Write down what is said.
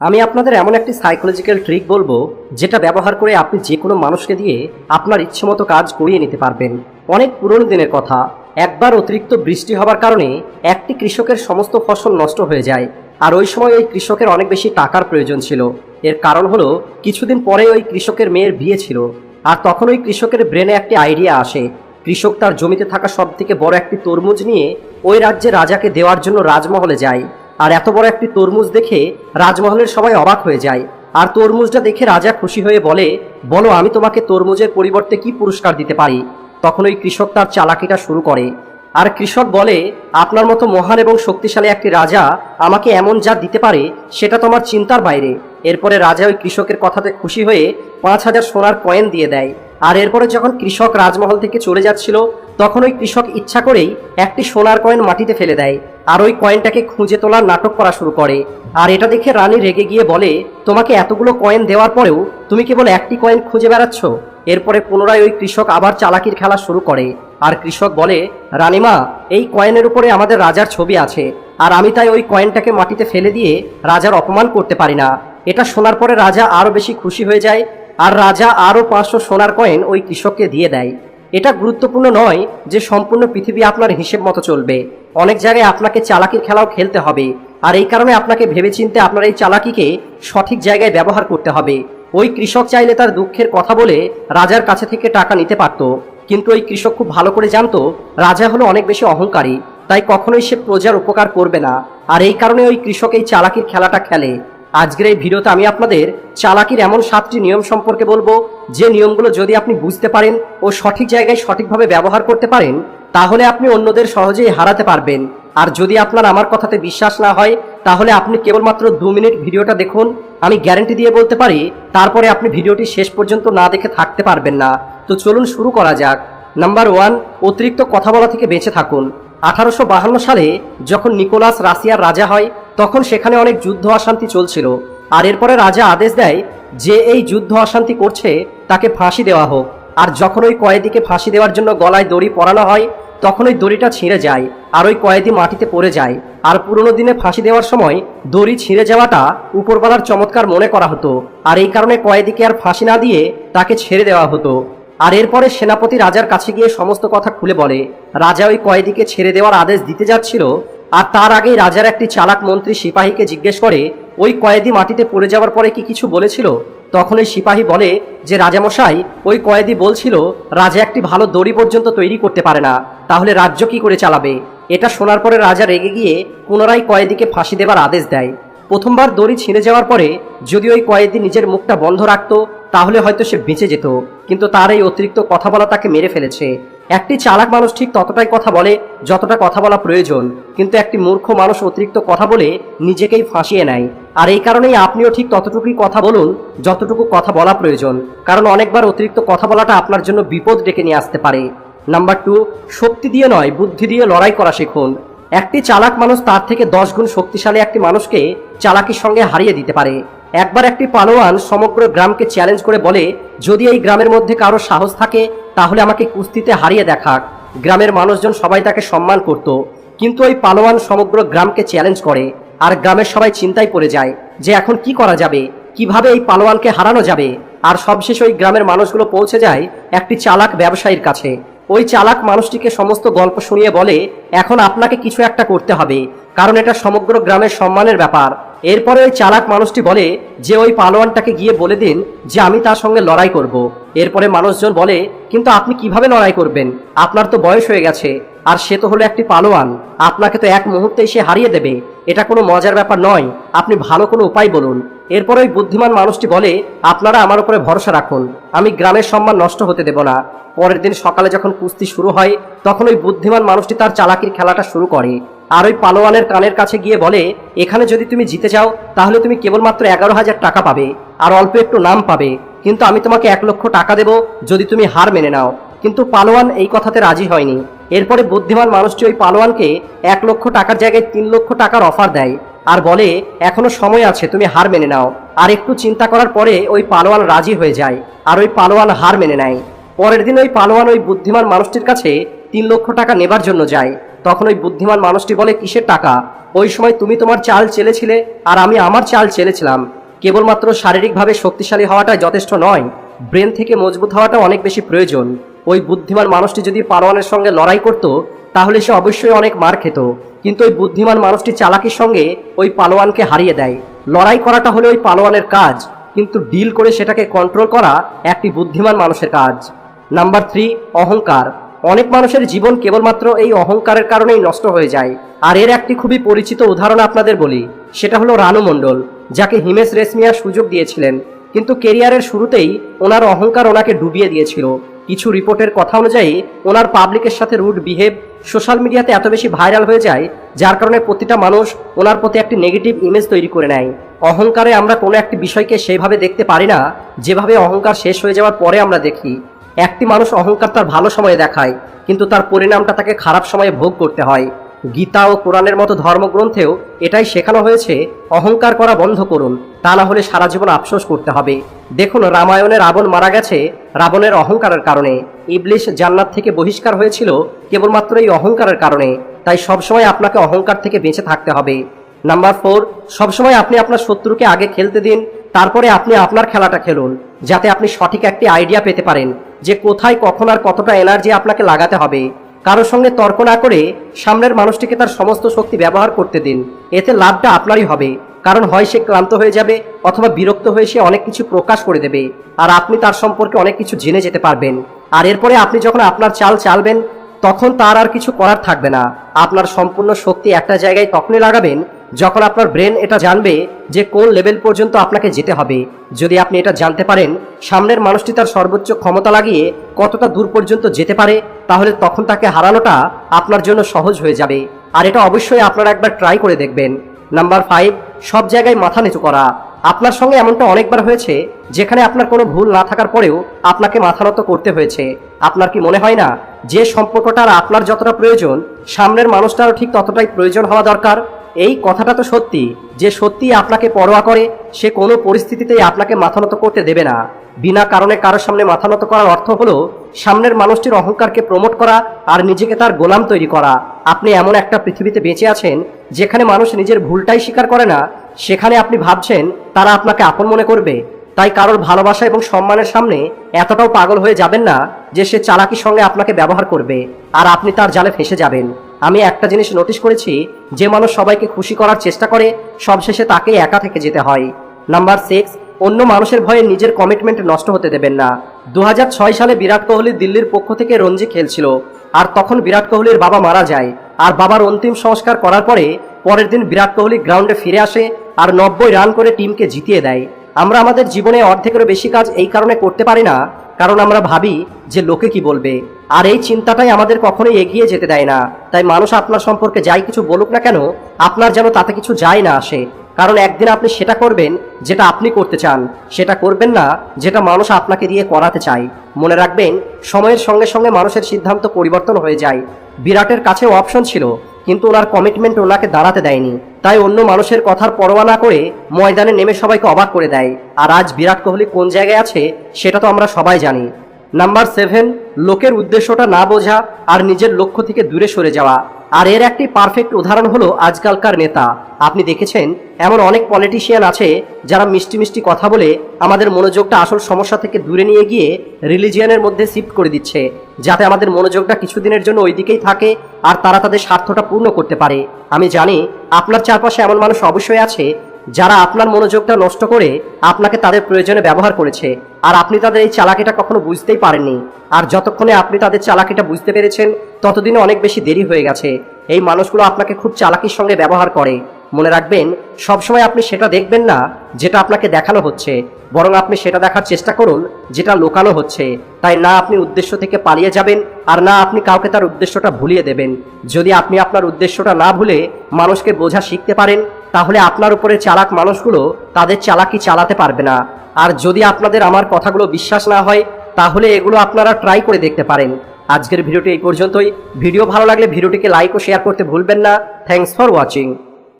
আমি আপনাদের এমন একটি সাইকোলজিক্যাল ট্রিক বলবো যেটা ব্যবহার করে আপনি যে কোনো মানুষকে দিয়ে আপনার ইচ্ছেমতো কাজ করিয়ে নিতে পারবেন। অনেক পুরনো দিনের কথা। একবার অতিরিক্ত বৃষ্টি হবার কারণে একটি কৃষকের সমস্ত ফসল নষ্ট হয়ে যায়। আর ওই সময় ওই কৃষকের অনেক বেশি টাকার প্রয়োজন ছিল। এর কারণ হলো কিছুদিন পরে ওই কৃষকের মেয়ের বিয়ে ছিল। আর তখন ওই কৃষকের ব্রেনে একটি আইডিয়া আসে। কৃষক তার জমিতে থাকা সব থেকে বড় একটি তরমুজ নিয়ে ওই রাজ্যে রাজাকে দেওয়ার জন্য রাজমহলে যায়। আর এত বড় একটি তরমুজ দেখে রাজমহলের সবাই অবাক হয়ে যায়। আর তরমুজটা দেখে রাজা খুশি হয়ে বলে, বলো আমি তোমাকে তরমুজের পরিবর্তে কি পুরস্কার দিতে পারি। তখন ওই কৃষক তার চালাকিটা শুরু করে। আর কৃষক বলে, আপনার মতো মহান এবং শক্তিশালী একটি রাজা আমাকে এমন যা দিতে পারে সেটা তোমার চিন্তার বাইরে। এরপরে রাজা ওই কৃষকের কথাতে খুশি হয়ে 5,000 সোনার কয়েন দিয়ে দেয়। আর এরপরে যখন কৃষক রাজমহল থেকে চলে যাচ্ছিল তখন ওই কৃষক ইচ্ছা করেই একটি সোনার কয়েন মাটিতে ফেলে দেয়। আর ওই কয়েনটাকে খুঁজে তোলার নাটক করা শুরু করে। আর এটা দেখে রানী রেগে গিয়ে বলে, তোমাকে এতগুলো কয়েন দেওয়ার পরেও তুমি কেবল একটি কয়েন খুঁজে বেড়াচ্ছ। এরপরে পুনরায় ওই কৃষক আবার চালাকির খেলা শুরু করে। আর কৃষক বলে, রানীমা, এই কয়েনের উপরে আমাদের রাজার ছবি আছে, আর আমি তাই ওই কয়েনটাকে মাটিতে ফেলে দিয়ে রাজার অপমান করতে পারি না। এটা শোনার পরে রাজা আরও বেশি খুশি হয়ে যায়। আর রাজা আরও 500 সোনার কয়েন ওই কৃষককে দিয়ে দেয়। এটা গুরুত্বপূর্ণ নয় যে সম্পূর্ণ পৃথিবী আপনার হিসেব মতো চলবে। অনেক জায়গায় আপনাকে চালাকির খেলাও খেলতে হবে। আর এই কারণে আপনাকে ভেবেচিন্তে আপনার এই চালাকিকে সঠিক জায়গায় ব্যবহার করতে হবে। ওই কৃষক চাইলে তার দুঃখের কথা বলে রাজার কাছে থেকে টাকা নিতে পারত, কিন্তু ওই কৃষক খুব ভালো করে জানতো রাজা হলো অনেক বেশি অহংকারী, তাই কখনোই সে প্রজার উপকার করবে না। আর এই কারণে ওই কৃষক এই চালাকির খেলাটা খেলে। আজকের এই ভিডিওতে আমি আপনাদের চালাকির এমন 7টি নিয়ম সম্পর্কে বলবো, যে নিয়মগুলো যদি আপনি বুঝতে পারেন ও সঠিক জায়গায় সঠিকভাবে ব্যবহার করতে পারেন তাহলে আপনি অন্যদের সহজেই হারাতে পারবেন। আর যদি আপনার আমার কথাতে বিশ্বাস না হয় তাহলে আপনি কেবলমাত্র 2 মিনিট ভিডিওটা দেখুন। আমি গ্যারান্টি দিয়ে বলতে পারি তারপরে আপনি ভিডিওটি শেষ পর্যন্ত না দেখে থাকতে পারবেন না। তো চলুন শুরু করা যাক। নাম্বার 1, অতিরিক্ত কথা বলা থেকে বেঁচে থাকুন। 1852 সালে যখন নিকোলাস রাশিয়ার রাজা হয় তখন সেখানে অনেক যুদ্ধ অশান্তি চলছিল। আর এরপরে রাজা আদেশ দেয় যে এই যুদ্ধ অশান্তি করছে তাকে ফাঁসি দেওয়া হোক। আর যখন ওই কয়েদিকে ফাঁসি দেওয়ার জন্য গলায় দড়ি পরানো হয় তখন ওই দড়িটা ছিঁড়ে যায় আর ওই কয়েদি মাটিতে পড়ে যায়। আর পুরনো দিনে ফাঁসি দেওয়ার সময় দড়ি ছিঁড়ে যাওয়াটা উপরওয়ালার চমৎকার মনে করা হতো। আর এই কারণে কয়েদিকে আর ফাঁসি না দিয়ে তাকে ছেড়ে দেওয়া হতো। আর এরপরে সেনাপতি রাজার কাছে গিয়ে সমস্ত কথা খুলে বলে। রাজা ওই কয়েদিকে ছেড়ে দেওয়ার আদেশ দিতে যাচ্ছিল, আর তার আগেই রাজার একটি চালাক মন্ত্রী সিপাহীকে জিজ্ঞেস করে ওই কয়েদি মাটিতে পড়ে যাওয়ার পরে কি কিছু বলেছিল। তখন ওই সিপাহী বলে যে রাজামশাই, ওই কয়েদি বলছিল রাজা একটি ভালো দড়ি পর্যন্ত তৈরি করতে পারে না, তাহলে রাজ্য কি করে চালাবে। এটা শোনার পরে রাজা রেগে গিয়ে পুনরায় কয়েদিকে ফাঁসি দেবার আদেশ দেয়। প্রথমবার দড়ি ছিঁড়ে যাওয়ার পরে যদি ওই কয়েদি নিজের মুখটা বন্ধ রাখতো তাহলে হয়তো সে বেঁচে যেত, কিন্তু তার এই অতিরিক্ত কথা বলা তাকে মেরে ফেলেছে। একটি চালাক মানুষ ঠিক ততটাই কথা বলে যতটা কথা বলা প্রয়োজন, কিন্তু একটি মূর্খ মানুষ অতিরিক্ত কথা বলে নিজেকেই ফাঁসিয়ে নেয়। আর এই কারণেই আপনিও ঠিক ততটুকুই কথা বলুন যতটুকু কথা বলা প্রয়োজন, কারণ অনেকবার অতিরিক্ত কথা বলাটা আপনার জন্য বিপদ ডেকে নিয়ে আসতে পারে। নাম্বার 2, শক্তি দিয়ে নয় বুদ্ধি দিয়ে লড়াই করা শিখুন। একটি চালাক মানুষ তার থেকে 10 গুণ শক্তিশালী একটি মানুষকে চালাকির সঙ্গে হারিয়ে দিতে পারে। একবার একটি পালোয়ান সমগ্র গ্রামকে চ্যালেঞ্জ করে বলে, যদি এই গ্রামের মধ্যে কারো সাহস থাকে তাহলে আমাকে কুস্তিতে হারিয়ে দেখাক। গ্রামের মানুষজন সবাই তাকে সম্মান করত, কিন্তু ওই পালোয়ান সমগ্র গ্রামকে চ্যালেঞ্জ করে। আর গ্রামের সবাই চিন্তায় পড়ে যায় যে এখন কি করা যাবে, কিভাবে এই পালোয়ানকে হারানো যাবে। আর সবশেষে ওই গ্রামের মানুষগুলো পৌঁছে যায় একটি চালাক ব্যবসায়ীর কাছে। ওই চালাক মানুষটিকে সমস্ত গল্প শুনিয়ে বলে, এখন আপনাকে কিছু একটা করতে হবে, কারণ এটা সমগ্র গ্রামের সম্মানের ব্যাপার। এরপরে ওই চালাক মানুষটি বলে যে ওই পালোয়ানটাকে গিয়ে বলে দিন যে আমি তার সঙ্গে লড়াই করব। এরপরে মানুষজন বলে, কিন্তু আপনি কিভাবে লড়াই করবেন, আপনার তো বয়স হয়ে গেছে, আর সে তো হলো একটি পালোয়ান, আপনাকে তো এক মুহূর্তেই সে হারিয়ে দেবে, এটা কোনো মজার ব্যাপার নয়, আপনি ভালো কোনো উপায় বলুন। এরপর ওই বুদ্ধিমান মানুষটি বলে, আপনারা আমার উপরে ভরসা রাখুন, আমি গ্রামের সম্মান নষ্ট হতে দেব না। পরের দিন সকালে যখন কুস্তি শুরু হয় তখন ওই বুদ্ধিমান মানুষটি তার চালাকির খেলাটা শুরু করে। আর ওই পালোয়ানের কানের কাছে গিয়ে বলে, এখানে যদি তুমি জিতে যাও তাহলে তুমি কেবলমাত্র 11,000 টাকা পাবে আর অল্প একটু নাম পাবে, কিন্তু আমি তোমাকে 1 লক্ষ টাকা দেব যদি তুমি হার মেনে নাও। কিন্তু পালোয়ান এই কথাতে রাজি হয়নি। এরপরে বুদ্ধিমান মানুষটি ওই পালোয়ানকে 1 লক্ষ টাকার জায়গায় 3 লক্ষ টাকার অফার দেয় আর বলে, এখনো সময় আছে, তুমি হার মেনে নাও। আর একটু চিন্তা করার পরে ওই পালোয়ান রাজি হয়ে যায় আর ওই পালোয়ান হার মেনে নেয়। পরের দিন ওই পালোয়ান ওই বুদ্ধিমান মানুষটির কাছে 3 লক্ষ টাকা নেবার জন্য যায়। তখন ওই বুদ্ধিমান মানুষটি বলে, কিসের টাকা? ওই সময় তুমি তোমার চাল চেলেছিলে আর আমি আমার চাল চেলেছিলাম। কেবলমাত্র শারীরিকভাবে শক্তিশালী হওয়াটাই যথেষ্ট নয়, ব্রেন থেকে মজবুত হওয়াটা অনেক বেশি প্রয়োজন। ওই বুদ্ধিমান মানুষটি যদি পালোয়ানের সঙ্গে লড়াই করত তাহলে সে অবশ্যই অনেক মার খেত, কিন্তু ওই বুদ্ধিমান মানুষটি চালাকির সঙ্গে ওই পালোয়ানকে হারিয়ে দেয়। লড়াই করাটা হলো ওই পালোয়ানের কাজ, কিন্তু ডিল করে সেটাকে কন্ট্রোল করা একটি বুদ্ধিমান মানুষের কাজ। নাম্বার 3, অহংকার। অনেক মানুষের জীবন কেবলমাত্র এই অহংকারের কারণেই নষ্ট হয়ে যায়। আর এর একটি খুবই পরিচিত উদাহরণ আপনাদের বলি, সেটা হলো রানু মণ্ডল, যাকে হিমেশ রেশমিয়া সুযোগ দিয়েছিলেন, কিন্তু কেরিয়ারের শুরুতেই ওনার অহংকার ওনাকে ডুবিয়ে দিয়েছিল। কিছু রিপোর্টের কথা অনুযায়ী ওনার পাবলিকের সাথে রুড বিহেভ সোশ্যাল মিডিয়াতে এত বেশি ভাইরাল হয়ে যায়, যার কারণে প্রতিটা মানুষ ওনার প্রতি একটি নেগেটিভ ইমেজ তৈরি করে নেয়। অহংকারে আমরা কোনো একটি বিষয়কে সেইভাবে দেখতে পারি না যেভাবে অহংকার শেষ হয়ে যাওয়ার পরে আমরা দেখি। একটি মানুষ অহংকার তার ভালো সময়ে দেখায়, কিন্তু তার পরিণামটা তাকে খারাপ সময়ে ভোগ করতে হয়। গীতা ও কোরআনের মতো ধর্মগ্রন্থেও এটাই শেখানো হয়েছে, অহংকার করা বন্ধ করুন, তা না হলে সারা জীবন আফসোস করতে হবে। দেখুন, রামায়ণে রাবণ মারা গেছে রাবণের অহংকারের কারণে। ইবলিশ জান্নাত থেকে বহিষ্কার হয়েছিল কেবলমাত্র এই অহংকারের কারণে। তাই সবসময় আপনাকে অহংকার থেকে বেঁচে থাকতে হবে। নাম্বার 4, সবসময় আপনি আপনার শত্রুকে আগে খেলতে দিন, তারপরে আপনি আপনার খেলাটা খেলুন, যাতে আপনি সঠিক একটি আইডিয়া পেতে পারেন যে কোথায়, কখন আর কতটা এনার্জি আপনাকে লাগাতে হবে। কারোর সঙ্গে তর্ক না করে সামনের মানুষটিকে তার সমস্ত শক্তি ব্যবহার করতে দিন, এতে লাভটা আপনারই হবে। কারণ হয় সে ক্লান্ত হয়ে যাবে, অথবা বিরক্ত হয়ে সে অনেক কিছু প্রকাশ করে দেবে, আর আপনি তার সম্পর্কে অনেক কিছু জেনে যেতে পারবেন। আর এরপরে আপনি যখন আপনার চাল চালবেন তখন তার আর কিছু করার থাকবে না। আপনার সম্পূর্ণ শক্তি একটা জায়গায় তখনই লাগাবেন যখন আপনার ব্রেন এটা জানবে যে কোন লেভেল পর্যন্ত আপনাকে যেতে হবে। যদি আপনি এটা জানতে পারেন সামনের মানুষটি তার সর্বোচ্চ ক্ষমতা লাগিয়ে কতটা দূর পর্যন্ত যেতে পারে, তাহলে তখন তাকে হারানোটা আপনার জন্য সহজ হয়ে যাবে। আর এটা অবশ্যই আপনারা একবার ট্রাই করে দেখবেন। নাম্বার 5, সব জায়গায় মাথা নিচু করা। আপনার সঙ্গে এমনটা অনেকবার হয়েছে যেখানে আপনার কোনো ভুল না থাকার পরেও আপনাকে মাথা নত করতে হয়েছে। আপনার কি মনে হয় না যে সম্পর্কটার আপনার যতটা প্রয়োজন সামনের মানুষটারও ঠিক ততটাই প্রয়োজন হওয়া দরকার? এই কথাটা তো সত্যি, যে সত্যি আপনাকে পরোয়া করে সে কোনো পরিস্থিতিতেই আপনাকে মাথা নত করতে দেবে না। বিনা কারণে কারোর সামনে মাথা নত করার অর্থ হলো সামনের মানুষটির অহংকারকে প্রমোট করা আর নিজেকে তার গোলাম তৈরি করা। আপনি এমন একটা পৃথিবীতে বেঁচে আছেন যেখানে মানুষ নিজের ভুলটাই স্বীকার করে না, সেখানে আপনি ভাবছেন তারা আপনাকে আপন মনে করবে। তাই কারোর ভালোবাসা এবং সম্মানের সামনে এতটাও পাগল হয়ে যাবেন না যে সে চালাকির সঙ্গে আপনাকে ব্যবহার করবে আর আপনি তার জালে ফেঁসে যাবেন। আমি একটা জিনিস নোটিশ করেছি, যে মানুষ সবাইকে খুশি করার চেষ্টা করে সবশেষে তাকেই একা থেকে যেতে হয়। নাম্বার 6, অন্য মানুষের ভয়ে নিজের কমিটমেন্ট নষ্ট হতে দেবেন না। 2006 সালে বিরাট কোহলি দিল্লির পক্ষ থেকে রঞ্জি খেলছিল, আর তখন বিরাট কোহলির বাবা মারা যায়। আর বাবার অন্তিম সংস্কার করার পরে পরের দিন বিরাট কোহলি গ্রাউন্ডে ফিরে আসে আর 90 রান করে টিমকে জিতিয়ে দেয়। আমরা আমাদের জীবনে অর্ধেকেরও বেশি কাজ এই কারণে করতে পারি না কারণ আমরা ভাবি যে লোকে কি বলবে, আর এই চিন্তাটাই আমাদের কখনোই এগিয়ে যেতে দেয় না। তাই মানুষ আপনার সম্পর্কে যাই কিছু বলুক না কেন, আপনার যেন তাতে কিছু যায় না আসে। কারণ একদিন আপনি সেটা করবেন যেটা আপনি করতে চান, সেটা করবেন না যেটা মানুষ আপনাকে দিয়ে করাতে চায়। মনে রাখবেন, সময়ের সঙ্গে সঙ্গে মানুষের সিদ্ধান্ত পরিবর্তন হয়ে যায়। বিরাটের কাছেও অপশন ছিল, কিন্তু ওনার কমিটমেন্ট ওনাকে দাঁড়াতে দেয়নি। তাই অন্য মানুষের কথার পরোয়া না করে ময়দানে নেমে সবাইকে অবাক করে দেয়। আর আজ বিরাট কোহলি কোন জায়গায় আছে সেটা তো আমরা সবাই জানি। নাম্বার 7, লোকের উদ্দেশ্যটা না বোঝা আর নিজের লক্ষ্য থেকে দূরে সরে যাওয়া। আর এর একটি পারফেক্ট উদাহরণ হলো আজকালকার নেতা। আপনি দেখেছেন এমন অনেক পলিটিশিয়ান আছে যারা মিষ্টি মিষ্টি কথা বলে আমাদের মনোযোগটা আসল সমস্যা থেকে দূরে নিয়ে গিয়ে রিলিজিয়ানের মধ্যে শিফট করে দিচ্ছে, যাতে আমাদের মনোযোগটা কিছুদিনের জন্য ওই দিকেই থাকে আর তারা তাদের স্বার্থটা পূর্ণ করতে পারে। আমি জানি আপনার চারপাশে এমন মানুষ অবশ্যই আছে যারা আপনার মনোযোগটা নষ্ট করে আপনাকে তাদের প্রয়োজনে ব্যবহার করেছে, আর আপনি তাদের এই চালাকিটা কখনো বুঝতেই পারেননি। আর যতক্ষণে আপনি তাদের চালাকিটা বুঝতে পেরেছেন ততদিনে অনেক বেশি দেরি হয়ে গেছে। এই মানুষগুলো আপনাকে খুব চালাকির সঙ্গে ব্যবহার করে। মনে রাখবেন, সবসময় আপনি সেটা দেখবেন না যেটা আপনাকে দেখানো হচ্ছে, বরং আপনি সেটা দেখার চেষ্টা করুন যেটা লোকানো হচ্ছে। তাই না আপনি উদ্দেশ্য থেকে পালিয়ে যাবেন, আর না আপনি কাউকে তার উদ্দেশ্যটা ভুলিয়ে দেবেন। যদি আপনি আপনার উদ্দেশ্যটা না ভুলে মানুষকে বোঝা শিখতে পারেন, তাহলে আপনার উপরে চালাক মানুষগুলো তাদের চালাকি চালাতে পারবে না। আর যদি আপনাদের আমার কথাগুলো বিশ্বাস না হয়, তাহলে এগুলো আপনারা ট্রাই করে দেখতে পারেন। আজকের ভিডিওটি এই পর্যন্তই। ভিডিও ভালো লাগলে ভিডিওটিকে লাইক ও শেয়ার করতে ভুলবেন না। Thanks for watching.